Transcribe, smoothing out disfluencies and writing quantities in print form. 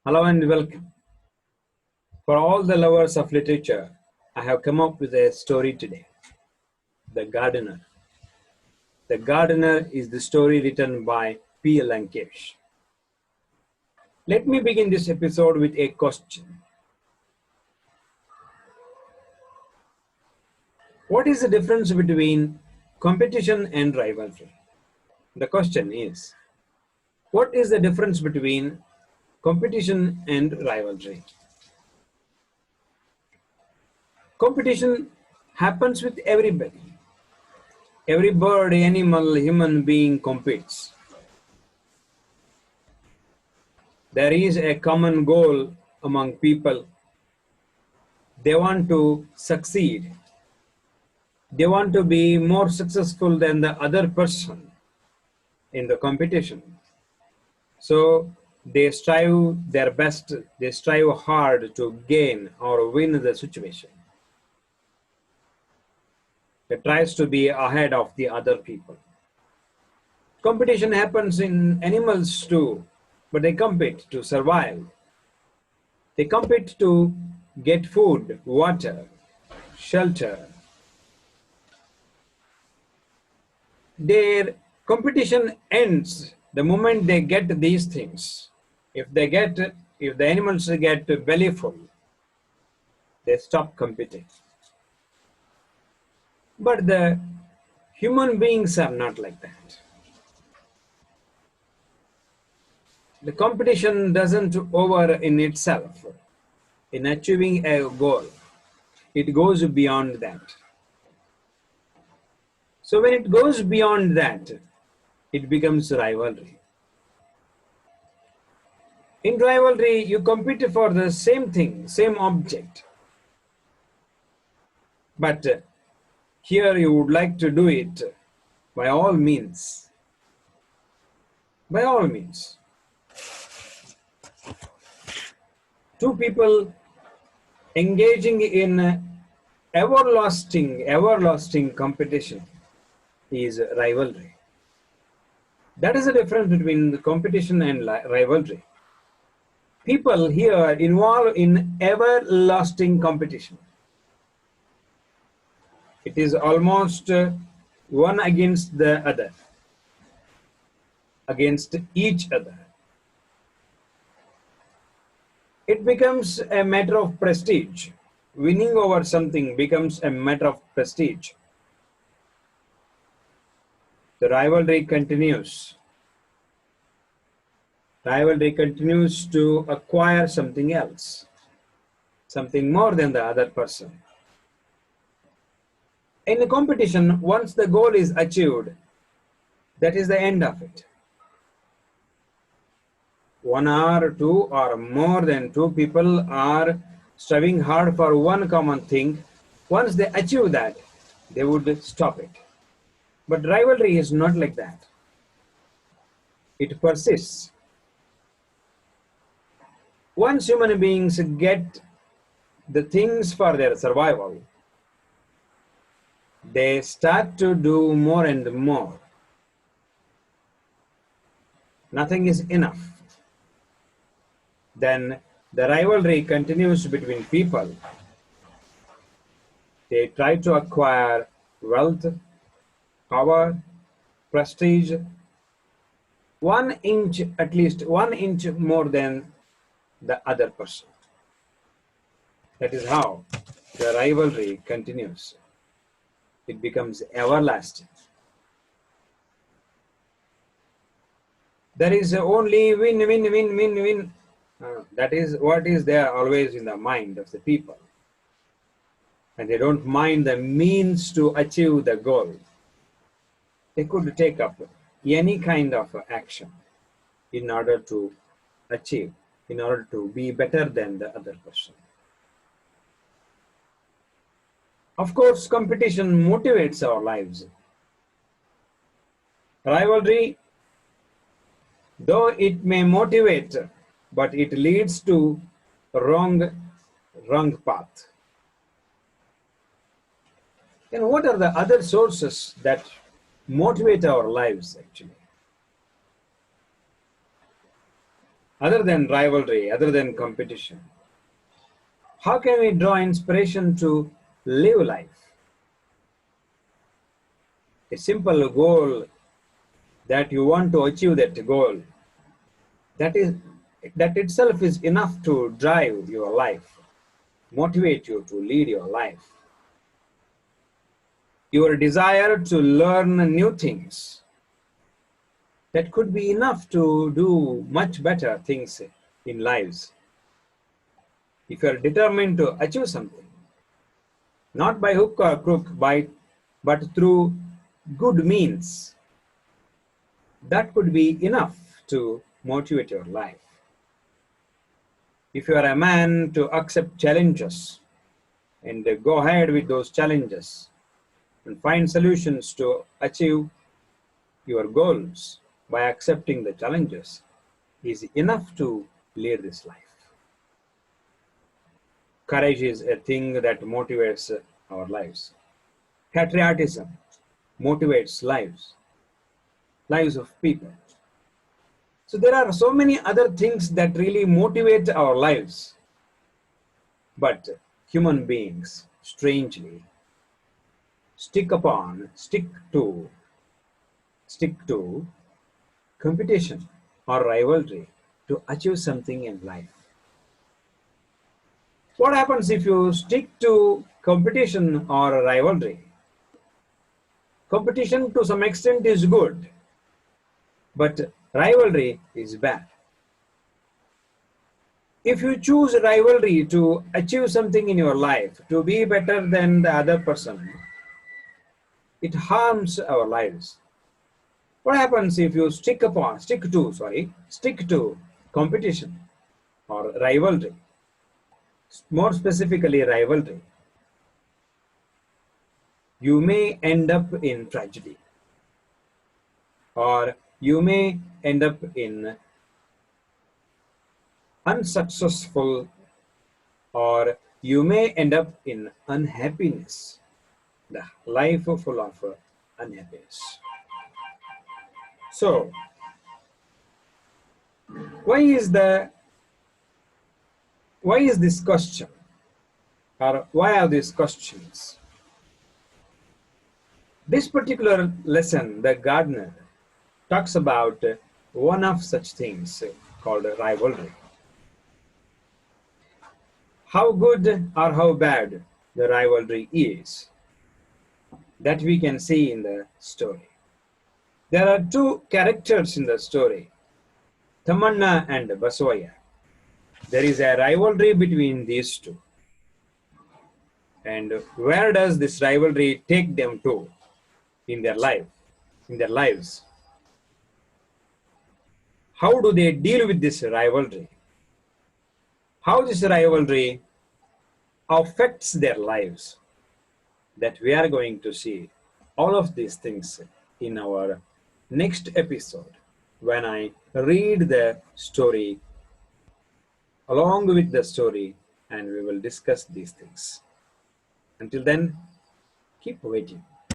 Hello and welcome. For all the lovers of literature, I have come up with a story today. The Gardener. The Gardener is the story written by P. Lankesh. Let me begin this episode with a question. What is the difference between competition and rivalry? The question is, what is the difference between competition and rivalry? Competition happens with everybody. Every bird, animal, human being competes. There is a common goal among people. They want to succeed. They want to be more successful than the other person in the competition. So they strive their best, they strive hard to gain or win the situation. They tries to be ahead of the other people. Competition happens in animals too, but they compete to survive. They compete to get food, water, shelter. Their competition ends the moment they get these things. If the animals get belly full, they stop competing. But the human beings are not like that. The competition doesn't over in itself in achieving a goal. It goes beyond that. So when it goes beyond that, it becomes rivalry. In rivalry, you compete for the same thing, same object. But here you would like to do it by all means. By all means. Two people engaging in everlasting competition is rivalry. That is the difference between the competition and rivalry. People here involved in everlasting competition. It is almost one against the other, against each other. It becomes a matter of prestige. Winning over something becomes a matter of prestige. The rivalry continues. Rivalry continues to acquire something else, something more than the other person. In a competition, once the goal is achieved, that is the end of it. One or two or more than two people are striving hard for one common thing. Once they achieve that, they would stop it. But rivalry is not like that. It persists. Once human beings get the things for their survival, they start to do more and more. Nothing is enough. Then the rivalry continues between people. They try to acquire wealth, power, prestige, at least 1 inch more than the other person. That is how the rivalry continues. It becomes everlasting. There is only win, win, win, win, win. That is what is there always in the mind of the people. And they don't mind the means to achieve the goal. They could take up any kind of action in order to achieve, in order to be better than the other person. Of course, competition motivates our lives. Rivalry, though it may motivate, but it leads to wrong path. And what are the other sources that motivate our lives actually? other than rivalry, other than competition? How can we draw inspiration to live life? A simple goal that you want to achieve, that goal, that is that itself is enough to drive your life, motivate you to lead your life. Your desire to learn new things, that could be enough to do much better things in lives. If you are determined to achieve something, not by hook or crook, but through good means, that could be enough to motivate your life. If you are a man to accept challenges and go ahead with those challenges and find solutions to achieve your goals by accepting the challenges, is enough to lead this life. Courage is a thing that motivates our lives. Patriotism motivates lives of people. So there are so many other things that really motivate our lives. But human beings, strangely, stick to competition or rivalry to achieve something in life. What happens if you stick to competition or rivalry? Competition to some extent is good, but rivalry is bad. If you choose rivalry to achieve something in your life, to be better than the other person, it harms our lives. What happens if you stick to competition or rivalry, more specifically rivalry? You may end up in tragedy, or you may end up in unsuccessful, or you may end up in unhappiness, the life full of unhappiness. So, why is this question, or why are these questions? This particular lesson, the gardener talks about one of such things called rivalry. How good or how bad the rivalry is, that we can see in the story. There are two characters in the story, Tamanna and Baswaya. There is a rivalry between these two. And where does this rivalry take them to in their lives? How do they deal with this rivalry? How this rivalry affects their lives? That we are going to see all of these things in our next episode, when I read the story along with the story, and we will discuss these things. Until then, keep waiting.